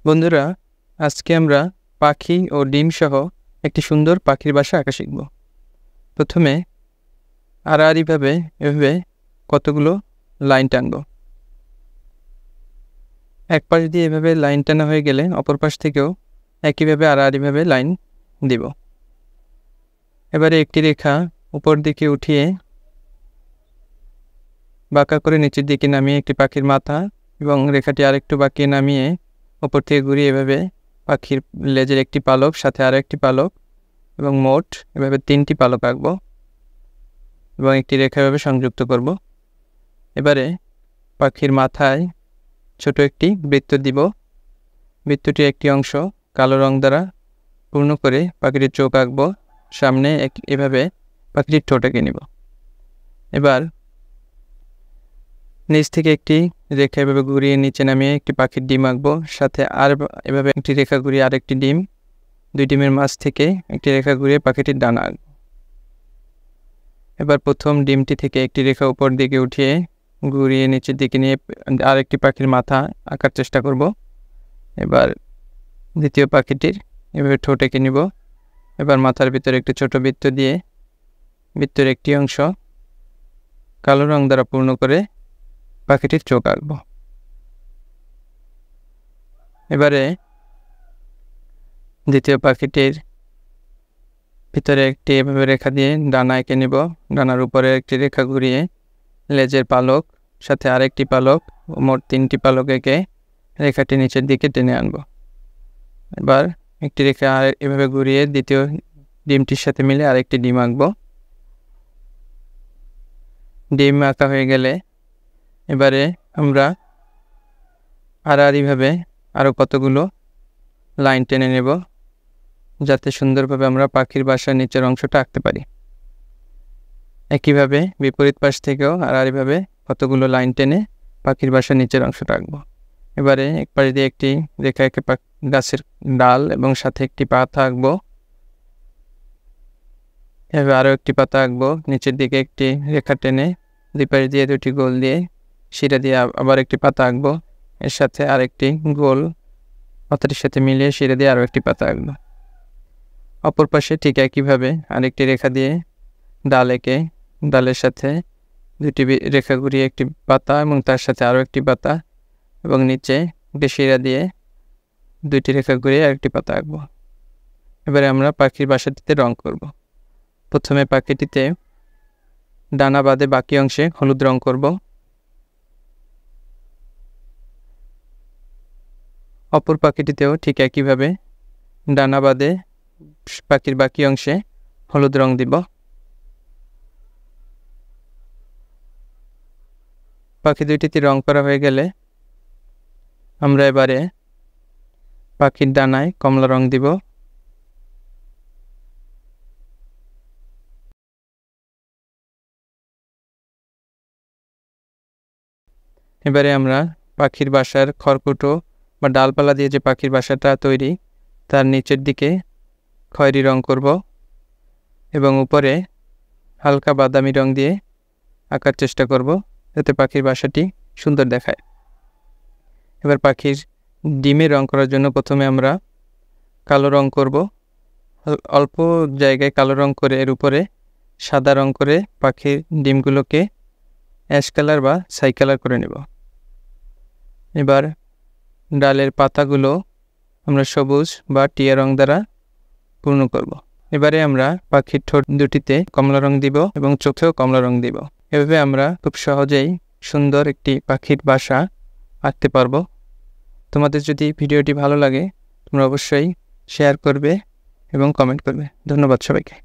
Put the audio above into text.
বন্ধুরা, আজকে আমরা পাখি ও ডিম সহ একটি সুন্দর পাখির বাসা আঁকা শিখব। প্রথমে আড়াআড়িভাবে এভাবে কতগুলো লাইন টানব। এক পাশ দিয়ে এভাবে লাইন টানা হয়ে গেলে অপর পাশ থেকেও একইভাবে আড়াআড়িভাবে লাইন দিব। এবারে একটি রেখা উপর দিকে উঠিয়ে বাঁকা করে নিচের দিকে নামিয়ে একটি পাখির মাথা এবং রেখাটি আরেকটু বাঁকিয়ে নামিয়ে উপর থেকে ঘুরিয়ে এভাবে পাখির লেজের একটি পালক, সাথে আরও একটি পালক এবং মোট এভাবে 3টি পালক আঁকব এবং একটি রেখা এভাবে সংযুক্ত করব। এবারে পাখির মাথায় ছোট একটি বৃত্ত দিব। বৃত্তটির একটি অংশ কালো রং দ্বারা পূর্ণ করে পাখিটির চোখ আঁকব। সামনে এভাবে পাখিটির ঠোঁট এঁকে নিব। এবার নিচ থেকে একটি রেখা এভাবে ঘুরিয়ে নিচে নামিয়ে একটি পাখির ডিম আঁকবো, সাথে আর এভাবে একটি রেখা ঘুরিয়ে আরেকটি ডিম, 2 ডিমের মাঝ থেকে একটি রেখা ঘুরিয়ে পাখিটির ডানা আঁকব। এবার প্রথম ডিমটি থেকে একটি রেখা উপর দিকে উঠিয়ে ঘুরিয়ে নিচের দিকে নিয়ে আরেকটি পাখির মাথা আঁকার চেষ্টা করব। এবার দ্বিতীয় পাখিটির এভাবে ঠোঁট এঁকে নিব। এবার মাথার ভিতরে একটি ছোট বৃত্ত দিয়ে বৃত্তের একটি অংশ কালো রং দ্বারা পূর্ণ করে পাখিটির চোখ আঁকব। এবারে দ্বিতীয় পাখিটির ভিতরে একটি এভাবে রেখা দিয়ে ডানা এঁকে নিব। ডানার উপরে একটি রেখা ঘুরিয়ে লেজের পালক, সাথে আরেকটি পালক, মোট 3টি পালক এঁকে রেখাটি নিচের দিকে টেনে আনব। এবার একটি রেখা এভাবে ঘুরিয়ে দ্বিতীয় ডিমটির সাথে মিলে আরেকটি ডিম আঁকব। ডিম আঁকা হয়ে গেলে এবারে আমরা আড়াআড়িভাবে আরও কতগুলো লাইন টেনে নেব, যাতে সুন্দরভাবে আমরা পাখির বাসার নিচের অংশটা আঁকতে পারি। একইভাবে বিপরীত পাশ থেকেও আড়াআড়িভাবে কতগুলো লাইন টেনে পাখির বাসার নিচের অংশটা আঁকবো। এবারে এক পাশ দিয়ে একটি রেখা এঁকে গাছের ডাল এবং সাথে একটি পাতা আঁকবো। এভাবে আরও একটি পাতা আঁকবো। নিচের দিকে একটি রেখা টেনে 2 পাশ দিয়ে 2টি গোল দিয়ে শিরা দিয়ে আবার একটি পাতা আঁকবো। এর সাথে আরেকটি গোল পাতাটির সাথে মিলিয়ে শিরা দিয়ে আরও একটি পাতা আঁকবো। অপর পাশে ঠিক একইভাবে আরেকটি রেখা দিয়ে ডাল এঁকে ডালের সাথে 2টি রেখা ঘুরিয়ে একটি পাতা এবং তার সাথে আরও একটি পাতা এবং নিচে একটি শিরা দিয়ে 2টি রেখা ঘুরিয়ে আরেকটি পাতা আঁকবো। এবারে আমরা পাখির বাসাটিতে রং করব। প্রথমে পাখিটিতে ডানা বাদে বাকি অংশে হলুদ রং করব। অপর পাখিটিতেও ঠিক একইভাবে ডানা বাদে পাখির বাকি অংশে হলুদ রং দিব। পাখি দুইটিতে রং করা হয়ে গেলে আমরা এবারে পাখির ডানায় কমলা রং দিব। এবারে আমরা পাখির বাসার খড়কুটো বা ডালপালা দিয়ে যে পাখির বাসাটা তৈরি তার নিচের দিকে খয়েরি রং করব এবং উপরে হালকা বাদামি রং দিয়ে আঁকার চেষ্টা করব, যাতে পাখির বাসাটি সুন্দর দেখায়। এবার পাখির ডিমে রং করার জন্য প্রথমে আমরা কালো রং করব। অল্প জায়গায় কালো রং করে এর উপরে সাদা রং করে পাখির ডিমগুলোকে অ্যাশ কালার বা ছাই কালার করে নেব। এবার ডালের পাতাগুলো আমরা সবুজ বা টিয়া রং দ্বারা পূর্ণ করব। এবারে আমরা পাখির ঠোঁট দুটিতে কমলা রং দিব এবং চোখেও কমলা রং দিব। এভাবে আমরা খুব সহজেই সুন্দর একটি পাখির বাসা আঁকতে পারবো। তোমাদের যদি ভিডিওটি ভালো লাগে তোমরা অবশ্যই শেয়ার করবে এবং কমেন্ট করবে। ধন্যবাদ সবাইকে।